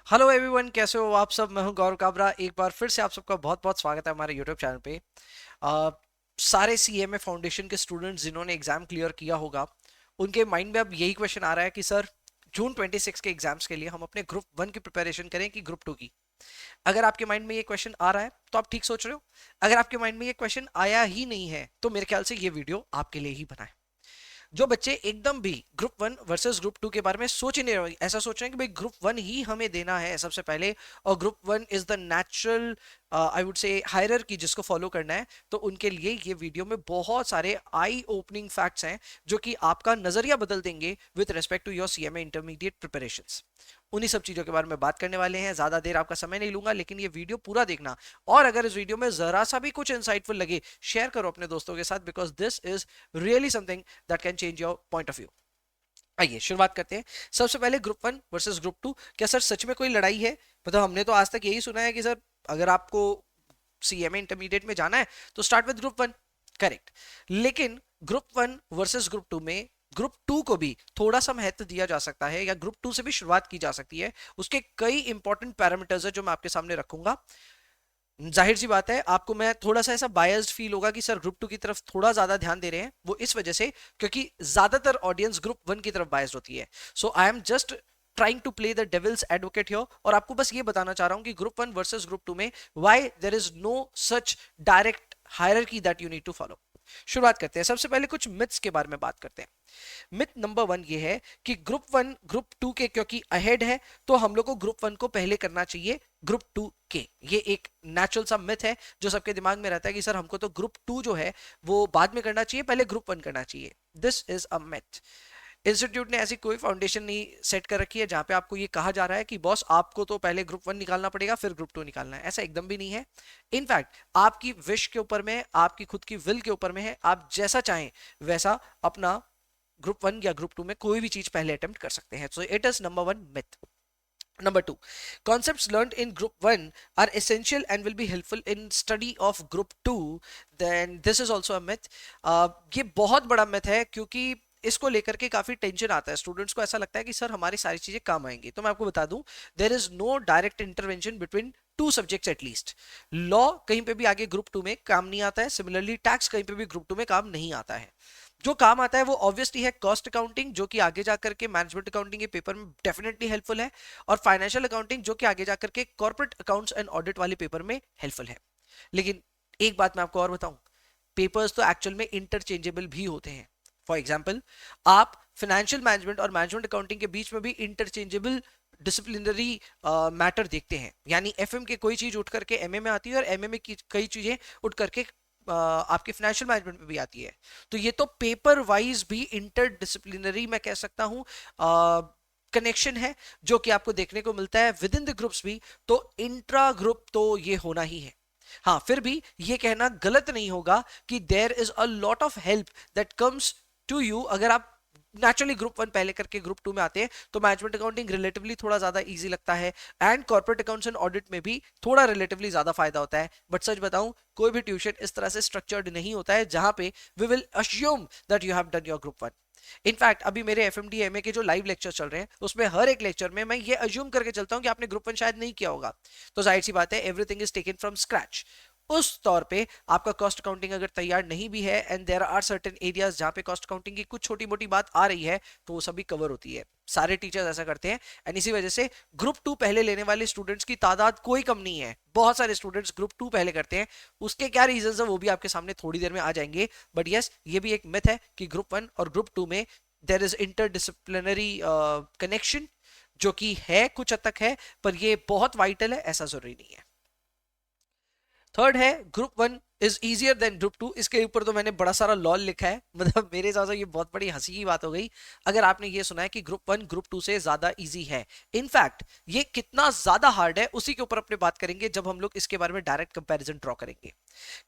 Hello everyone, कैसे हो आप सब। मैं हूं गौरव काबरा। एक बार फिर से आप सबका बहुत बहुत स्वागत है हमारे यूट्यूब चैनल पे। अ, सारे सीएमए फाउंडेशन के स्टूडेंट्स जिन्होंने एग्जाम क्लियर किया होगा, उनके माइंड में अब यही क्वेश्चन आ रहा है कि सर, जून 26 के एग्जाम्स के लिए हम अपने ग्रुप वन की प्रिपरेशन करें कि ग्रुप टू की। अगर आपके माइंड में ये क्वेश्चन आ रहा है तो आप ठीक सोच रहे हो। अगर आपके माइंड में ये क्वेश्चन आया ही नहीं है तो मेरे ख्याल से ये वीडियो आपके लिए ही बना है। जो बच्चे एकदम भी group one versus group two के बारे में सोच ही नहीं रहे, ऐसा सोच रहे हैं कि भाई ग्रुप वन ही हमें देना है सबसे पहले, और group one is the natural I would say hierarchy जिसको फॉलो करना है, तो उनके लिए ये वीडियो में बहुत सारे आई ओपनिंग फैक्ट्स हैं जो कि आपका नजरिया बदल देंगे with respect to your CMA intermediate preparations. उन्हीं सब चीजों के बारे में बात करने वाले हैं। ज्यादा देर आपका समय नहीं लूंगा, लेकिन ये वीडियो पूरा देखना। और अगर इस वीडियो में जरा सा भी कुछ इंसाइटफुल लगे, शेयर करो अपने दोस्तों के साथ, because this is really something that can change your point of view. आइए शुरुआत करते हैं। सबसे पहले group one versus group two, क्या सर सच में कोई लड़ाई है? मतलब हमने तो आज तक यही सुना है कि सर, अगर आपको सीएमए इंटरमीडिएट में जाना है तो start with group one. Correct. लेकिन group one versus group two में ग्रुप टू को भी थोड़ा सा महत्व दिया जा सकता है, या ग्रुप टू से भी शुरुआत की जा सकती है। उसके कई इंपॉर्टेंट पैरामीटर्स है जो मैं आपके सामने रखूंगा। जाहिर सी बात है, आपको मैं थोड़ा सा ऐसा बायस्ड फील होगा कि सर ग्रुप टू की तरफ थोड़ा ज्यादा ध्यान दे रहे हैं। वो इस वजह से क्योंकि ज्यादातर ऑडियंस ग्रुप वन की तरफ बायस्ड होती है। So I am just trying to play the devil's advocate here, और आपको बस ये बताना चाह रहा हूं कि group one versus group two में why there is no such direct hierarchy that you need to follow. शुरुआत करते हैं। सबसे पहले कुछ मिथ्स के बारे में बात करते हैं। मिथ नंबर वन ये है कि ग्रुप वन ग्रुप टू के क्योंकि अहेड है तो हम लोग को ग्रुप वन को पहले करना चाहिए ग्रुप टू के। ये एक नेचुरल सा मिथ है जो सबके दिमाग में रहता है कि सर हमको तो ग्रुप टू जो है वो बाद में करना चाहिए, पहले ग्रुप वन करना चाहिए। This is a myth. Institute ने ऐसी कोई फाउंडेशन नहीं सेट कर रखी है जहां पे आपको ये कहा जा रहा है कि बॉस आपको तो पहले ग्रुप वन निकालना पड़ेगा फिर ग्रुप टू निकालना है। ऐसा एकदम भी नहीं है। इनफैक्ट आपकी विश के ऊपर में, आपकी खुद की विल के ऊपर में है। आप जैसा चाहें वैसा अपना ग्रुप वन या ग्रुप टू में कोई भी चीज पहले अटेम्प्ट कर सकते हैं। So it is number one myth. Number two, concepts learned in group 1 are essential and will be helpful in study of group 2. Then this is also a myth. ये बहुत बड़ा myth है क्योंकि इसको लेकर के काफी टेंशन आता है। स्टूडेंट्स को ऐसा लगता है कि सर हमारी सारी चीजें काम आएंगी। तो मैं आपको बता दूं, there is no direct intervention between two subjects at least. Law कहीं पे भी आगे ग्रुप टू में काम नहीं आता है, सिमिलरली टैक्स कहीं पे भी ग्रुप टू में काम नहीं आता है। जो काम आता है वो ऑब्वियसली है कॉस्ट अकाउंटिंग, जो कि आगे जाकर के मैनेजमेंट अकाउंटिंग के पेपर में डेफिनेटली हेल्पफुल है, और फाइनेंशियल अकाउंटिंग जो कि आगे जाकर के कॉर्पोरेट अकाउंट्स एंड ऑडिट वाले पेपर में हेल्पफुल है। लेकिन एक बात मैं आपको और बताऊं, पेपर्स तो एक्चुअल में इंटरचेंजेबल भी होते हैं। फॉर एग्जाम्पल, आप फाइनेंशियल मैनेजमेंट और मैनेजमेंट अकाउंटिंग के बीच में भी इंटरचेंजेबल डिसिप्लिनरी मैटर देखते हैं। यानी एफएम के कोई चीज उठ करके एमए में आती है, और एमए में की कई चीजें उठ करके आपके फाइनेंशियल मैनेजमेंट में भी आती है। तो ये तो पेपर वाइज भी इंटर डिसिप्लिनरी मैं कह सकता हूं कनेक्शन है, जो कि आपको देखने को मिलता है विद इन द ग्रुप्स भी। तो इंट्रा ग्रुप तो ये होना ही है। हाँ, फिर भी ये कहना गलत नहीं होगा कि there is a lot of help that comes to you अगर आप नेचुरली ग्रुप वन पहले करके ग्रुप टू में आते हैं। तो मैनेजमेंट अकाउंटिंग रिलेटिवली थोड़ा ज्यादा इजी लगता है, and corporate accounts and audit में भी थोड़ा रिलेटिवली ज्यादा फायदा होता है। बट सच बताऊं, कोई भी ट्यूशन इस तरह से स्ट्रक्चर्ड नहीं होता है जहां पे we will assume that you have done your group one. In fact अभी मेरे एफएमडी एमए के जो लाइव लेक्चर चल रहे हैं उसमें हर एक लेक्चर में मैं ये अज्यूम करके चलता हूं कि आपने ग्रुप वन शायद नहीं किया होगा। तो जाहिर सी बात है, everything is taken from scratch. उस तौर पे आपका कॉस्ट अकाउंटिंग अगर तैयार नहीं भी है, and there are certain areas जहां पे कॉस्ट अकाउंटिंग की कुछ छोटी मोटी बात आ रही है, तो वो सभी कवर होती है। सारे टीचर्स ऐसा करते हैं, एंड इसी वजह से ग्रुप टू पहले लेने वाले स्टूडेंट्स की तादाद कोई कम नहीं है। बहुत सारे स्टूडेंट्स ग्रुप टू पहले करते हैं। उसके क्या रीजन है वो भी आपके सामने थोड़ी देर में आ जाएंगे। बट यस, ये भी एक मिथ है कि ग्रुप वन और ग्रुप टू में देयर इज इंटरडिसिप्लिनरी कनेक्शन, जो कि है कुछ हद तक है, पर ये बहुत वाइटल है ऐसा जरूरी नहीं है। थर्ड है, group one is easier than group two. इसके ऊपर तो मैंने बड़ा सारा लॉल लिखा है, मतलब मेरे हिसाब से ये बहुत बड़ी हंसी की बात हो गई अगर आपने ये सुना है कि ग्रुप वन ग्रुप टू से ज्यादा इजी है। इनफैक्ट ये कितना ज्यादा हार्ड है उसी के ऊपर अपने बात करेंगे जब हम लोग इसके बारे में डायरेक्ट कंपैरिजन ड्रॉ करेंगे।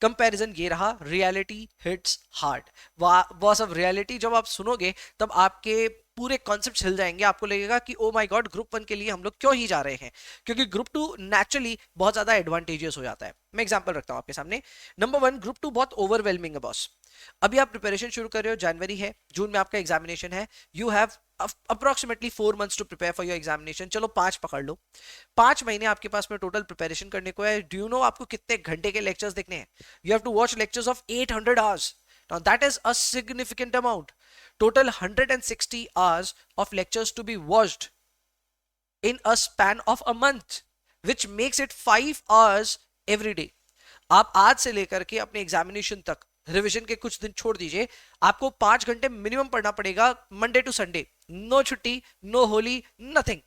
कंपैरिजन ये रहा, reality hits hard. Boss of reality जब आप सुनोगे तब आपके पूरे कॉन्सेप्ट हिल जाएंगे। आपको लगेगा कि oh my God, group one के लिए हम लोग क्यों ही जा रहे हैं, क्योंकि ग्रुप टू नेचुरली बहुत ज्यादा एडवांटेजियस हो जाता है। मैं एग्जांपल रखता हूं आपके सामने। नंबर वन, ग्रुप टू बहुत ओवरवेलमिंग है बॉस। अभी आप प्रिपरेशन शुरू कर रहे हो, जनवरी है, जून में आपका एग्जामिनेशन है, you have approximately 4 months to prepare for your examination, चलो 5 पकड़ लो, 5 महीने आपके पास में टोटल प्रिपरेशन करने को है। डू यू नो आपको कितने घंटे के लेक्चर्स देखने हैं? You have to watch lectures of 800 hours. Now that is a significant amount. Total 160 hours of lectures to be watched in a span of a month, which makes it 5 hours every day। आप आज से लेकर के अपने examination तक, revision के कुछ दिन छोड़ दीजिए, आपको 5 घंटे मिनिमम पढ़ना पड़ेगा, मंडे टू संडे, नो छुट्टी, नो होली, नथिंग।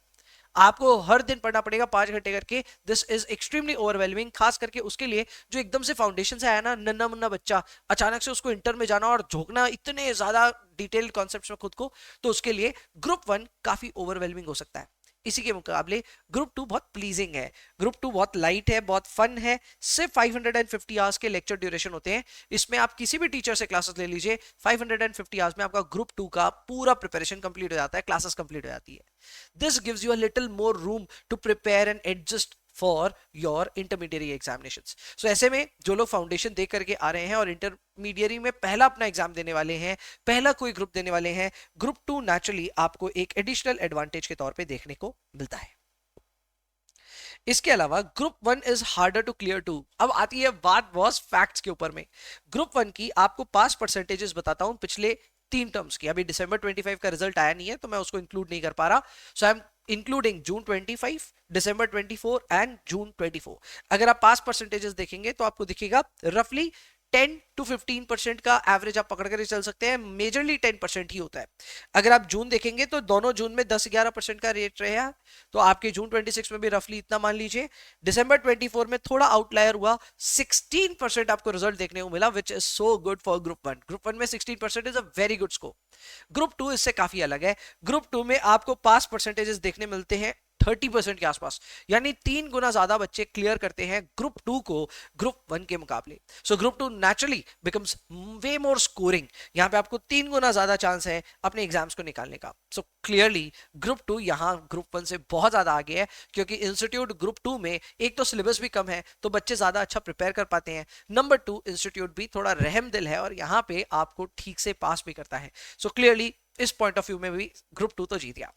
आपको हर दिन पढ़ना पड़ेगा 5 घंटे करके। दिस इज एक्सट्रीमली ओवरवेलमिंग, खास करके उसके लिए जो एकदम से फाउंडेशन से आया ना, नन्ना मुन्ना बच्चा, अचानक से उसको इंटर में जाना और झोंकना इतने ज्यादा डिटेल्ड कॉन्सेप्ट्स में खुद को, तो उसके लिए ग्रुप 1 काफी ओवरवेलमिंग हो सकता है। इसी के मुकाबले ग्रुप 2 बहुत प्लीजिंग है, ग्रुप 2 बहुत लाइट है, बहुत फन है। सिर्फ 550 आवर्स के लेक्चर ड्यूरेशन होते हैं। इसमें आप किसी भी टीचर से क्लासेस ले लीजिए, 550 आवर्स में आपका ग्रुप 2 का पूरा प्रिपरेशन कंप्लीट हो जाता है, क्लासेस कंप्लीट हो जाती है। This gives you a little more room to prepare and adjust for your intermediate examinations. So ऐसे में जो लोग फाउंडेशन दे करके आ रहे हैं और इंटरमीडिएट में पहला अपना एग्जाम देने वाले हैं, पहला कोई ग्रुप देने वाले हैं, ग्रुप 2 नेचुरली आपको एक एडिशनल एडवांटेज के तौर पे देखने को मिलता है। इसके अलावा group 1 is harder to clear too. अब आती है बात बॉस फैक्ट्स के ऊपर में। ग्रुप 1 की आपको पास परसेंटेजेस बताता हूं पिछले 3 टर्म्स की। अभी दिसंबर 25 का रिजल्ट आया नहीं है तो मैं उसको इंक्लूड नहीं कर पा रहा, so I am including June 25, December 24 and June 24। अगर आप पास परसेंटेजेस देखेंगे तो आपको दिखेगा रफली 10 to 15% का एवरेज आप पकड़ कर चल सकते हैं, मेजरली 10% ही होता है। अगर आप जून देखेंगे तो दोनों जून में 10-11% का रेट रहा, तो आपके जून 26 में भी रफली इतना मान लीजिए। दिसंबर 24 में थोड़ा आउटलायर हुआ, 16% आपको रिजल्ट देखने को मिला, which is so good for group 1। Group 1 में 16% is a very good score. Group 2 इससे काफी अलग है। ग्रुप 2 में आपको पास परसेंटेजेस देखने मिलते हैं 30% के आसपास, यानी 3 गुना ज्यादा बच्चे क्लियर करते हैं ग्रुप 2 को ग्रुप 1 के मुकाबले। सो ग्रुप 2 नेचुरली बिकम्स वे मोर स्कोरिंग। यहां पे आपको 3 गुना ज्यादा चांस है अपने एग्जाम्स को निकालने का। सो क्लियरली ग्रुप 2 यहां ग्रुप 1 से बहुत ज्यादा आगे है, क्योंकि इंस्टीट्यूट ग्रुप 2 में एक तो सिलेबस भी कम है तो बच्चे ज्यादा अच्छा प्रिपेयर कर पाते हैं, नंबर 2 इंस्टीट्यूट भी थोड़ा रहम दिल है और यहां पे आपको ठीक से पास भी करता है। सो क्लियरली इस पॉइंट ऑफ व्यू में भी ग्रुप 2 तो जीत गया।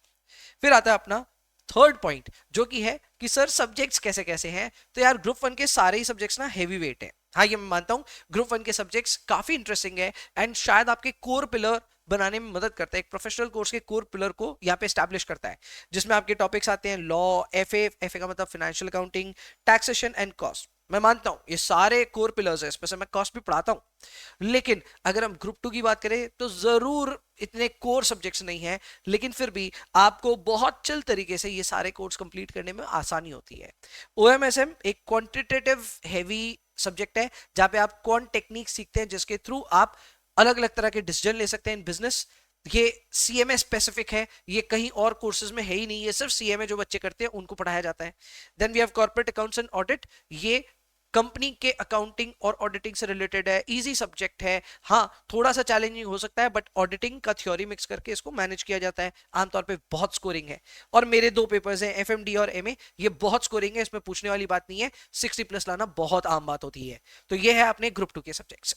फिर आता है अपना थर्ड पॉइंट, जो कि है कि सर सब्जेक्ट्स कैसे कैसे हैं। तो यार ग्रुप 1 के सारे ही सब्जेक्ट्स ना हेवी वेट है। हाँ ये मैं मानता हूं, ग्रुप 1 के सब्जेक्ट्स काफी इंटरेस्टिंग है एंड शायद आपके कोर पिलर बनाने में मदद करता है। एक प्रोफेशनल कोर्स के कोर पिलर को यहाँ पे एस्टैब्लिश करता है, जिसमें आपके टॉपिक्स आते हैं लॉ, एफए का मतलब financial accounting, taxation and cost. मैं मानता हूं ये सारे कोर पिलर्स है, इसमें से मैं कॉस्ट भी पढ़ाता हूं। लेकिन अगर हम ग्रुप 2 की बात करें तो जरूर इतने कोर सब्जेक्ट्स नहीं है, लेकिन फिर भी आपको बहुत चिल तरीके से ये सारे कोर्स कंप्लीट करने में आसानी होती है। ओएमएसएम एक क्वांटिटेटिव हेवी सब्जेक्ट है, जहां पे आप क्वांट टेक्निक सीखते हैं, जिसके थ्रू आप अलग अलग तरह के डिसीजन ले सकते हैं इन बिजनेस। ये सीएमए स्पेसिफिक है, ये कहीं और कोर्सेज में है ही नहीं, ये सिर्फ सीएमए जो बच्चे करते हैं उनको पढ़ाया जाता है। Then we have corporate accounts and audit, ये कंपनी के अकाउंटिंग और ऑडिटिंग से रिलेटेड है, इजी सब्जेक्ट है। हाँ थोड़ा सा चैलेंजिंग हो सकता है, बट ऑडिटिंग का थ्योरी मिक्स करके इसको मैनेज किया जाता है, आमतौर पे बहुत स्कोरिंग है। और मेरे 2 पेपर्स हैं एफएमडी और एमए, ये बहुत स्कोरिंग है, इसमें पूछने वाली बात नहीं है, 60+ लाना बहुत आम बात होती है। तो ये है अपने ग्रुप 2 के सब्जेक्ट्स।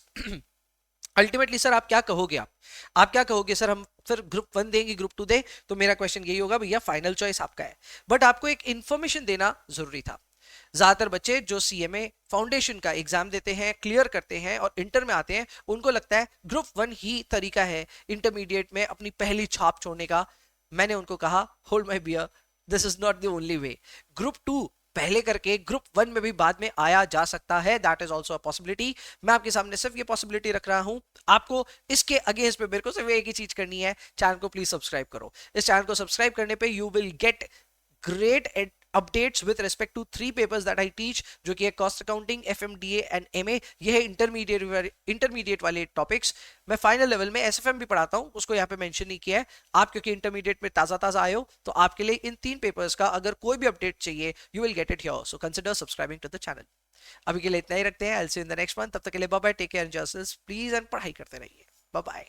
अल्टीमेटली सर आप क्या कहोगे, आप क्या कहोगे सर हम फिर ग्रुप 1 देंगे ग्रुप 2 दे? तो मेरा क्वेश्चन यही होगा, भैया फाइनल चॉइस आपका है, बट आपको एक इंफॉर्मेशन देना जरूरी था। ज्यादातर बच्चे जो सीएमए फाउंडेशन का एग्जाम देते हैं, क्लियर करते हैं और इंटर में आते हैं, उनको लगता है ग्रुप 1 ही तरीका है इंटरमीडिएट में अपनी पहली छाप छोड़ने का। मैंने उनको कहा hold my beer, this is not the only way. Group 2 पहले करके ग्रुप 1 में भी बाद में आया जा सकता है, that is also a possibility. मैं आपके सामने सिर्फ ये पॉसिबिलिटी रख रहा हूं, आपको इसके अगेंस्ट पे मेरे को सिर्फ एक ही चीज करनी है, चैनल को प्लीज सब्सक्राइब करो। इस चैनल को सब्सक्राइब करने पे you will get great updates with respect to 3 papers that I teach, जो कि है cost accounting, FMDA and MA. ये है इंटरमीडिएट वाले टॉपिक्स। मैं फाइनल लेवल में एसएफएम भी पढ़ाता हूं, उसको यहाँ पे मेंशन नहीं किया है। आप क्योंकि इंटरमीडिएट में ताजा आए हो, तो आपके लिए इन 3 पेपर्स का अगर कोई भी अपडेट चाहिए, you will get it here, so consider subscribing to the channel. अभी के लिए इतना ही रखते हैं, I will see you in the next one. तब तक के लिए bye bye, take care, enjoy yourselves please, and पढ़ाई करते रहिए। Bye bye.